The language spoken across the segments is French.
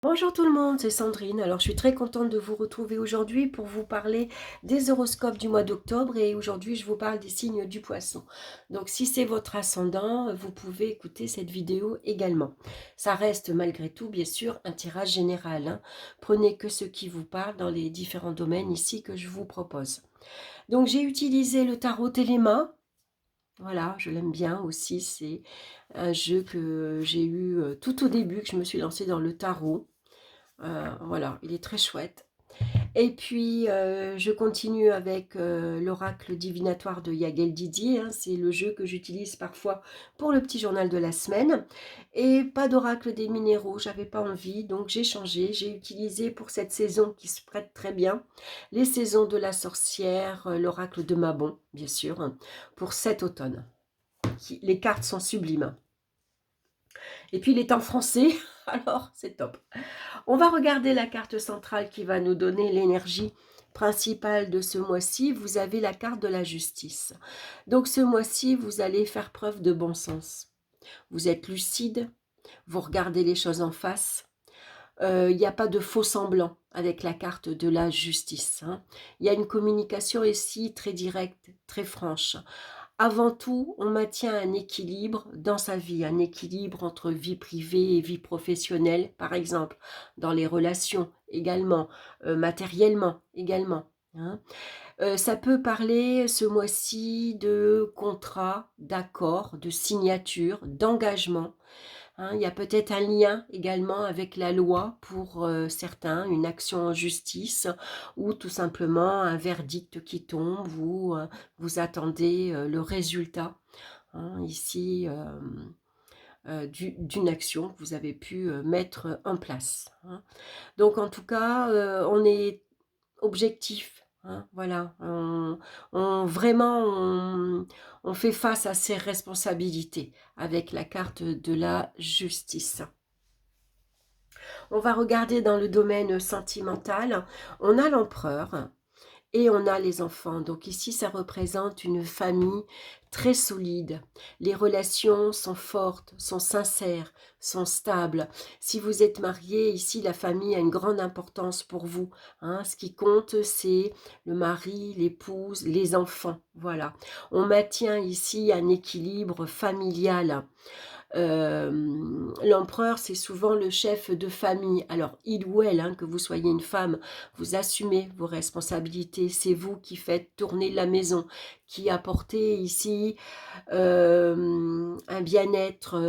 Bonjour tout le monde, c'est Sandrine. Alors je suis très contente de vous retrouver aujourd'hui pour vous parler des horoscopes du mois d'octobre et aujourd'hui je vous parle des signes du poisson. Donc si c'est votre ascendant, vous pouvez écouter cette vidéo également. Ça reste malgré tout bien sûr un tirage général, hein. Prenez que ce qui vous parle dans les différents domaines ici que je vous propose. Donc j'ai utilisé le tarot Téléma. Voilà, je l'aime bien aussi, c'est un jeu que j'ai eu tout au début, que je me suis lancée dans le tarot. Voilà, il est très chouette. Et puis, je continue avec l'oracle divinatoire de Yagel Didier, hein. C'est le jeu que j'utilise parfois pour le petit journal de la semaine. Et pas d'oracle des minéraux, j'avais pas envie, donc j'ai changé. J'ai utilisé pour cette saison qui se prête très bien, les saisons de la sorcière, l'oracle de Mabon, bien sûr, hein, pour cet automne. Les cartes sont sublimes. Et puis, il est en français, alors c'est top. On va regarder la carte centrale qui va nous donner l'énergie principale de ce mois-ci. Vous avez la carte de la justice. Donc ce mois-ci, vous allez faire preuve de bon sens. Vous êtes lucide, vous regardez les choses en face. Il n'y a pas de faux semblant avec la carte de la justice, hein. Il y a une communication ici très directe, très franche. Avant tout, on maintient un équilibre dans sa vie, un équilibre entre vie privée et vie professionnelle, par exemple, dans les relations également, matériellement également, hein. Ça peut parler ce mois-ci de contrat, d'accord, de signature, d'engagement, hein. Il y a peut-être un lien également avec la loi pour certains, une action en justice ou tout simplement un verdict qui tombe ou vous attendez le résultat, hein, ici d'une action que vous avez pu mettre en place, hein. Donc en tout cas, on est objectif, hein, voilà, on fait face à ses responsabilités avec la carte de la justice. On va regarder dans le domaine sentimental. On a l'empereur et on a les enfants. Donc ici, ça représente une famille très solide. Les relations sont fortes, sont sincères, sont stables. Si vous êtes marié, ici, la famille a une grande importance pour vous, hein. Ce qui compte, c'est le mari, l'épouse, les enfants. Voilà. On maintient ici un équilibre familial. L'empereur, c'est souvent le chef de famille. Alors, il ou elle, hein, que vous soyez une femme, vous assumez vos responsabilités. C'est vous qui faites tourner la maison, qui apportez ici un bien-être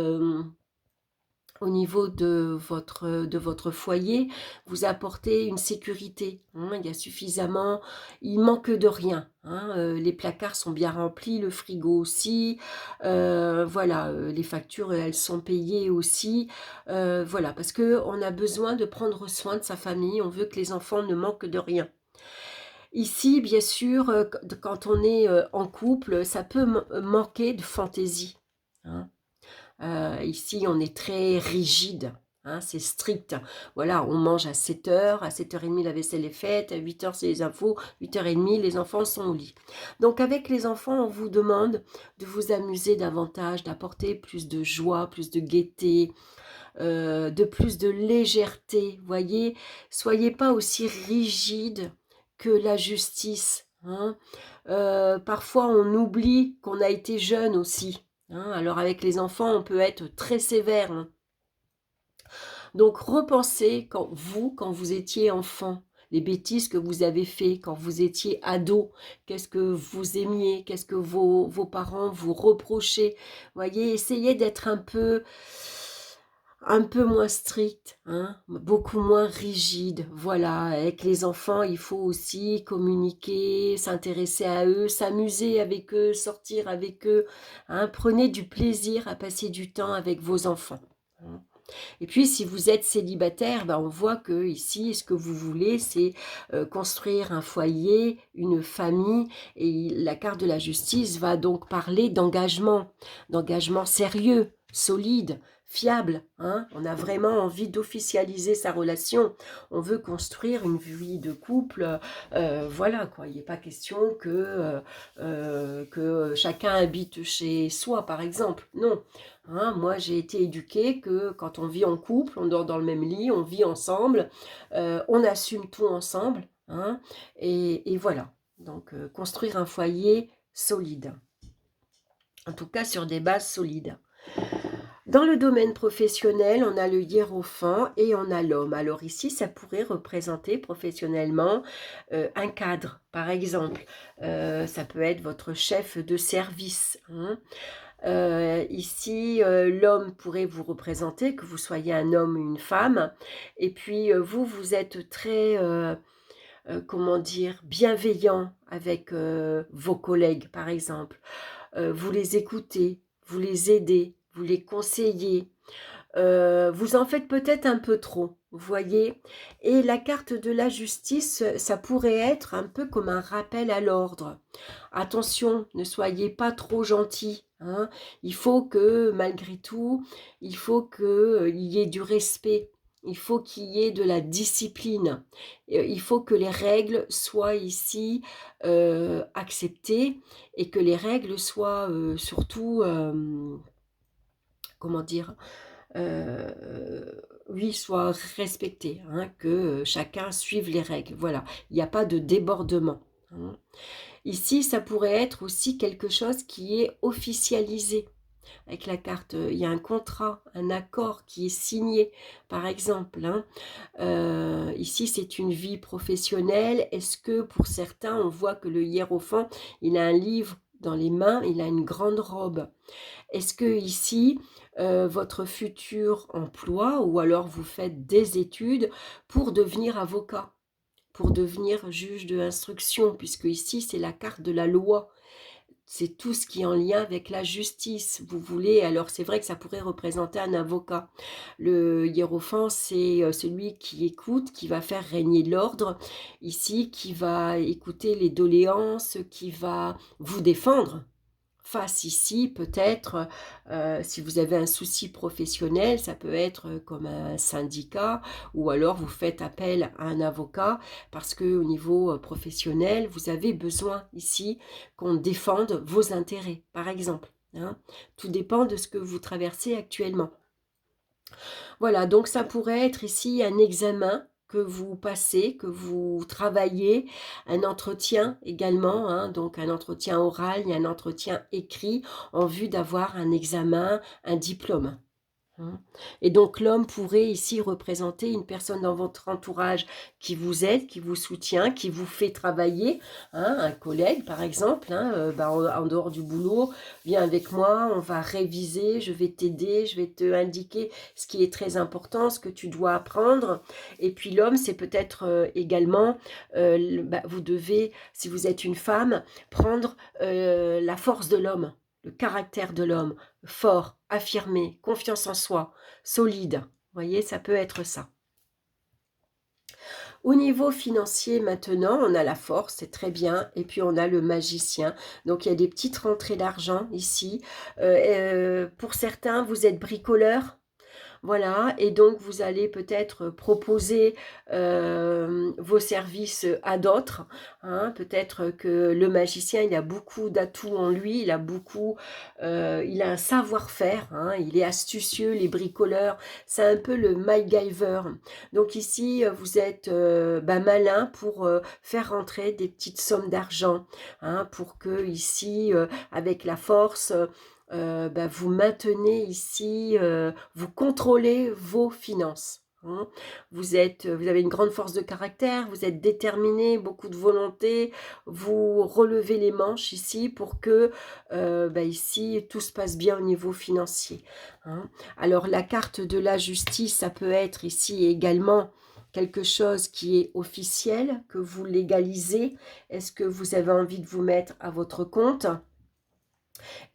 au niveau de votre foyer, vous apportez une sécurité, hein. Il y a suffisamment, il manque de rien, hein. Les placards sont bien remplis, le frigo aussi, voilà, les factures, elles sont payées aussi, voilà, parce qu'on a besoin de prendre soin de sa famille, on veut que les enfants ne manquent de rien. Ici, bien sûr, quand on est en couple, ça peut manquer de fantaisie, hein. Ici, on est très rigide, hein, c'est strict. Voilà, on mange à 7h, à 7h30, la vaisselle est faite, à 8h, c'est les infos, 8h30, les enfants sont au lit. Donc, avec les enfants, on vous demande de vous amuser davantage, d'apporter plus de joie, plus de gaieté, de plus de légèreté. Voyez, soyez pas aussi rigide que la justice, hein. Parfois, on oublie qu'on a été jeune aussi, hein. Alors avec les enfants, on peut être très sévère, hein. Donc repensez quand vous étiez enfant, les bêtises que vous avez fait quand vous étiez ado, qu'est-ce que vous aimiez, qu'est-ce que vos parents vous reprochaient. Voyez, essayez d'être un peu moins strict, hein, beaucoup moins rigide. Voilà, avec les enfants, il faut aussi communiquer, s'intéresser à eux, s'amuser avec eux, sortir avec eux, hein. Prenez du plaisir à passer du temps avec vos enfants, hein. Et puis, si vous êtes célibataire, ben, on voit que ici, ce que vous voulez, c'est construire un foyer, une famille. Et la carte de la justice va donc parler d'engagement sérieux, solide, fiable, hein. On a vraiment envie d'officialiser sa relation. On veut construire une vie de couple, voilà quoi. Il n'est pas question que chacun habite chez soi, par exemple. Non. Hein, moi, j'ai été éduquée que quand on vit en couple, on dort dans le même lit, on vit ensemble, on assume tout ensemble, hein, et voilà. Donc, construire un foyer solide. En tout cas, sur des bases solides. Dans le domaine professionnel, on a le hiérophant et on a l'homme. Alors ici, ça pourrait représenter professionnellement un cadre, par exemple. Ça peut être votre chef de service, hein. Ici, l'homme pourrait vous représenter, que vous soyez un homme ou une femme. Et puis, vous êtes très, comment dire, bienveillant avec vos collègues, par exemple. Vous les écoutez, vous les aidez, vous les conseillez. Vous en faites peut-être un peu trop, vous voyez? Et la carte de la justice, ça pourrait être un peu comme un rappel à l'ordre. Attention, ne soyez pas trop gentil, hein. Il faut que, malgré tout, il faut qu'il y ait du respect. Il faut qu'il y ait de la discipline. Il faut que les règles soient ici acceptées et que les règles soient surtout, comment dire, oui, soit respecté, hein, que chacun suive les règles. Voilà, il n'y a pas de débordement, hein. Ici, ça pourrait être aussi quelque chose qui est officialisé. Avec la carte, il y a un contrat, un accord qui est signé, par exemple, hein. Ici, c'est une vie professionnelle. Est-ce que pour certains, on voit que le hiérophant, il a un livre dans les mains, il a une grande robe. Est-ce que ici, votre futur emploi ou alors vous faites des études pour devenir avocat, pour devenir juge de instruction, puisque ici c'est la carte de la loi. C'est tout ce qui est en lien avec la justice. Vous voulez, alors c'est vrai que ça pourrait représenter un avocat. Le hiérophant, c'est celui qui écoute, qui va faire régner l'ordre, ici, qui va écouter les doléances, qui va vous défendre face ici, peut-être, si vous avez un souci professionnel, ça peut être comme un syndicat ou alors vous faites appel à un avocat parce qu'au niveau professionnel, vous avez besoin ici qu'on défende vos intérêts, par exemple, hein. Tout dépend de ce que vous traversez actuellement. Voilà, donc ça pourrait être ici un examen que vous passez, que vous travaillez, un entretien également, hein, donc un entretien oral et un entretien écrit en vue d'avoir un examen, un diplôme. Mmh. Et donc l'homme pourrait ici représenter une personne dans votre entourage qui vous aide, qui vous soutient, qui vous fait travailler, hein, un collègue par exemple, hein, en dehors du boulot, viens avec moi, on va réviser, je vais t'aider, je vais te indiquer ce qui est très important, ce que tu dois apprendre. Et puis l'homme, c'est peut-être également, vous devez, si vous êtes une femme, prendre la force de l'homme, le caractère de l'homme, fort, affirmé, confiance en soi, solide. Vous voyez, ça peut être ça. Au niveau financier maintenant, on a la force, c'est très bien, et puis on a le magicien. Donc il y a des petites rentrées d'argent ici. Pour certains, vous êtes bricoleur. Voilà, et donc vous allez peut-être proposer vos services à d'autres, hein. Peut-être que le magicien, il a beaucoup d'atouts en lui, il a un savoir-faire, hein, il est astucieux, les bricoleurs, c'est un peu le MacGyver. Donc ici, vous êtes malin pour faire rentrer des petites sommes d'argent, hein, pour que ici, avec la force, vous maintenez ici, vous contrôlez vos finances, hein. Vous avez une grande force de caractère, vous êtes déterminé, beaucoup de volonté, vous relevez les manches ici pour que ici tout se passe bien au niveau financier, hein. Alors la carte de la justice, ça peut être ici également quelque chose qui est officiel, que vous légalisez. Est-ce que vous avez envie de vous mettre à votre compte ?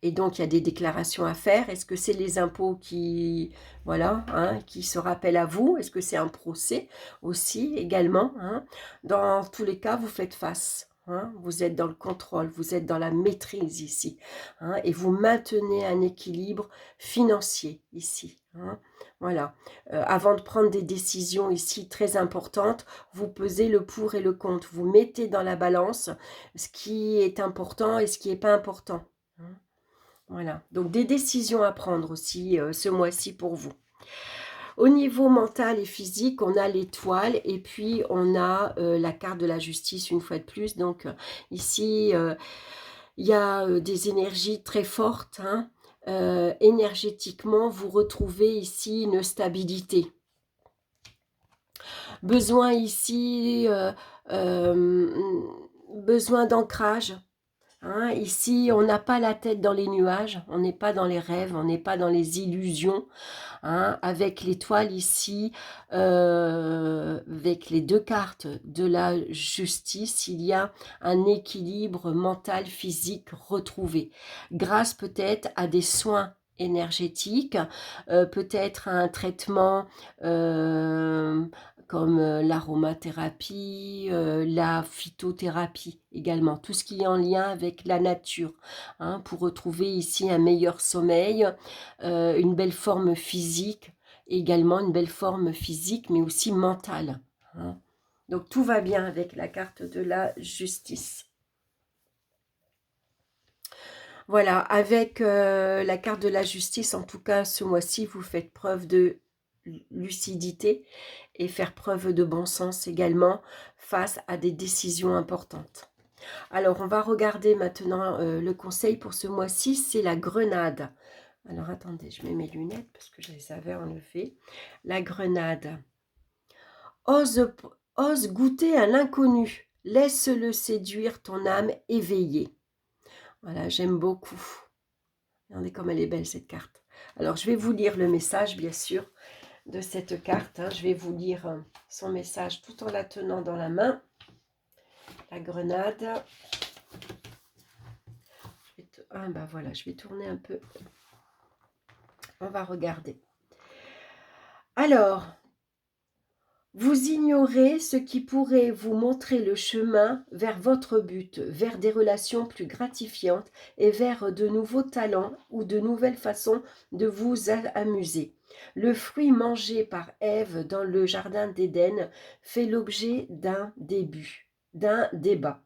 Et donc, il y a des déclarations à faire. Est-ce que c'est les impôts qui, voilà, hein, qui se rappellent à vous? Est-ce que c'est un procès aussi, également, hein? Dans tous les cas, vous faites face, hein. Vous êtes dans le contrôle, vous êtes dans la maîtrise ici, hein, et vous maintenez un équilibre financier ici, hein. Voilà. Avant de prendre des décisions ici très importantes, vous pesez le pour et le contre. Vous mettez dans la balance ce qui est important et ce qui n'est pas important, hein. Voilà. Donc des décisions à prendre aussi ce mois-ci pour vous. Au niveau mental et physique, on a l'étoile et puis on a la carte de la justice une fois de plus. Donc ici, il y a des énergies très fortes, hein. Énergétiquement, vous retrouvez ici une stabilité. Besoin ici, besoin d'ancrage. Hein, ici, on n'a pas la tête dans les nuages, on n'est pas dans les rêves, on n'est pas dans les illusions. Hein, avec l'étoile ici, avec les deux cartes de la justice, il y a un équilibre mental, physique retrouvé, grâce peut-être à des soins énergétiques, peut-être un traitement comme l'aromathérapie, la phytothérapie également, tout ce qui est en lien avec la nature, hein, pour retrouver ici un meilleur sommeil, une belle forme physique, également une belle forme physique, mais aussi mentale, hein. Donc tout va bien avec la carte de la justice. Voilà, avec la carte de la justice, en tout cas ce mois-ci, vous faites preuve de lucidité et faire preuve de bon sens également face à des décisions importantes. Alors, on va regarder maintenant le conseil pour ce mois-ci, c'est la grenade. Alors, attendez, je mets mes lunettes parce que je les avais enlevées. La grenade. Ose goûter à l'inconnu. Laisse-le séduire ton âme éveillée. Voilà, j'aime beaucoup. Regardez comme elle est belle, cette carte. Alors, je vais vous lire le message, bien sûr, de cette carte, hein. Je vais vous lire son message tout en la tenant dans la main. La grenade. Ah ben voilà, je vais tourner un peu. On va regarder. Alors, vous ignorez ce qui pourrait vous montrer le chemin vers votre but, vers des relations plus gratifiantes et vers de nouveaux talents ou de nouvelles façons de vous amuser. Le fruit mangé par Ève dans le jardin d'Éden fait l'objet d'un débat.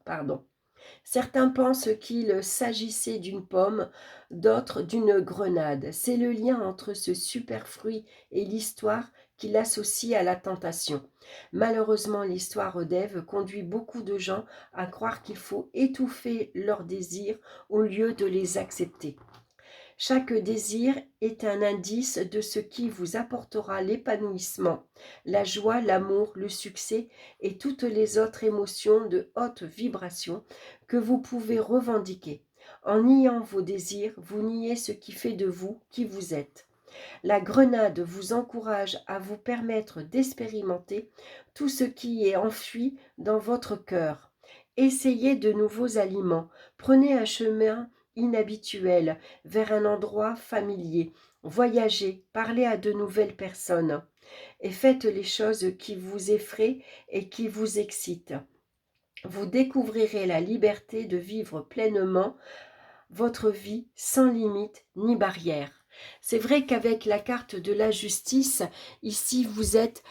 Certains pensent qu'il s'agissait d'une pomme, d'autres d'une grenade. C'est le lien entre ce super fruit et l'histoire qui l'associe à la tentation. Malheureusement, l'histoire d'Ève conduit beaucoup de gens à croire qu'il faut étouffer leurs désirs au lieu de les accepter. Chaque désir est un indice de ce qui vous apportera l'épanouissement, la joie, l'amour, le succès et toutes les autres émotions de haute vibration que vous pouvez revendiquer. En niant vos désirs, vous niez ce qui fait de vous qui vous êtes. La grenade vous encourage à vous permettre d'expérimenter tout ce qui est enfui dans votre cœur. Essayez de nouveaux aliments, prenez un chemin inhabituel vers un endroit familier, voyagez, parlez à de nouvelles personnes et faites les choses qui vous effraient et qui vous excitent. Vous découvrirez la liberté de vivre pleinement votre vie sans limite ni barrière. C'est vrai qu'avec la carte de la justice, ici vous êtes